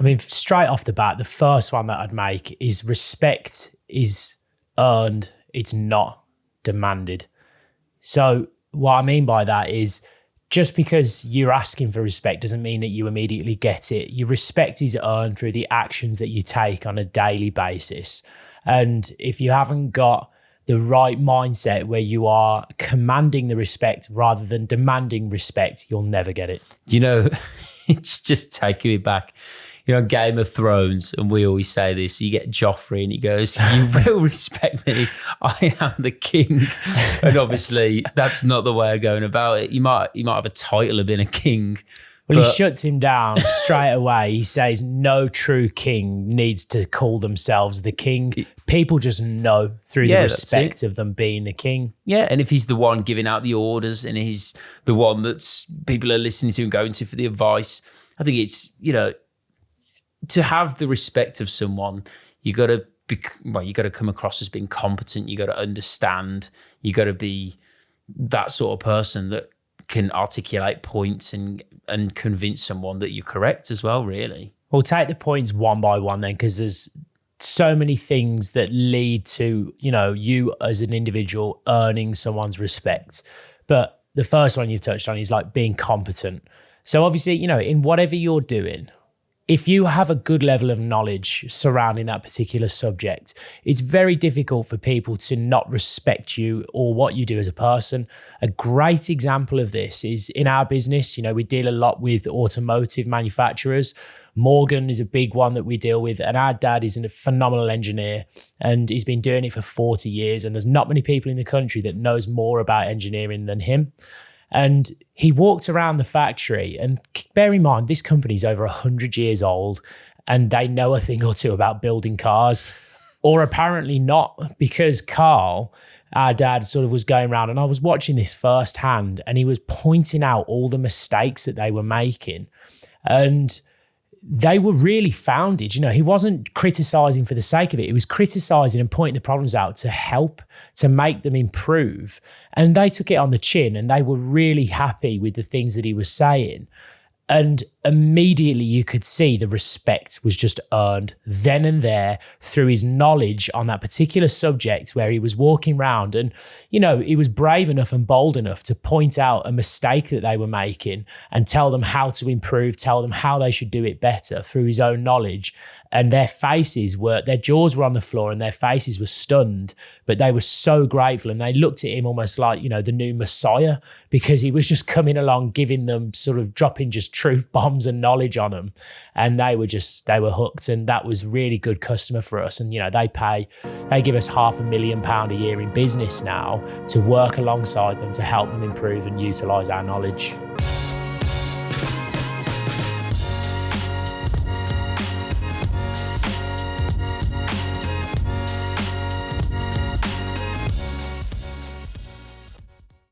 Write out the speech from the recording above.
I mean, straight off the bat, the first one that I'd make is respect is earned, it's not demanded. So what I mean by that is just because you're asking for respect doesn't mean that you immediately get it. Your respect is earned through the actions that you take on a daily basis. And if you haven't got the right mindset where you are commanding the respect rather than demanding respect, you'll never get it. You know, it's just taking me back. You know, Game of Thrones, and we always say this, you get Joffrey and he goes, you will respect me, I am the king. And obviously that's not the way of going about it. You might have a title of being a king. Well, he shuts him down straight away. He says no true king needs to call themselves the king. People just know through the respect of them being the king. Yeah, and if he's the one giving out the orders and he's the one that's people are listening to and going to for the advice, I think it's, you know, to have the respect of someone, you got to come across as being competent. You got to understand. You got to be that sort of person that can articulate points and convince someone that you're correct as well, really. We'll take the points one by one then, because there's so many things that lead to, you know, you as an individual earning someone's respect. But the first one you've touched on is like being competent. So obviously, you know, in whatever you're doing, if you have a good level of knowledge surrounding that particular subject, it's very difficult for people to not respect you or what you do as a person. A great example of this is in our business. You know, we deal a lot with automotive manufacturers. Morgan is a big one that we deal with, and our dad is a phenomenal engineer and he's been doing it for 40 years. And there's not many people in the country that knows more about engineering than him. And he walked around the factory, and bear in mind, this company's over 100 years old and they know a thing or two about building cars, or apparently not, because Carl, our dad, sort of was going around and I was watching this firsthand and he was pointing out all the mistakes that they were making. And they were really founded. You know, he wasn't criticizing for the sake of it. He was criticizing and pointing the problems out to help, to make them improve. And they took it on the chin and they were really happy with the things that he was saying. And immediately you could see the respect was just earned then and there through his knowledge on that particular subject, where he was walking around and, you know, he was brave enough and bold enough to point out a mistake that they were making and tell them how to improve, tell them how they should do it better through his own knowledge. And their jaws were on the floor and their faces were stunned, but they were so grateful. And they looked at him almost like, you know, the new Messiah, because he was just coming along, giving them sort of dropping just truth bombs and knowledge on them. And they were hooked. And that was really good customer for us. And, you know, they give us £500,000 a year in business now to work alongside them to help them improve and utilize our knowledge.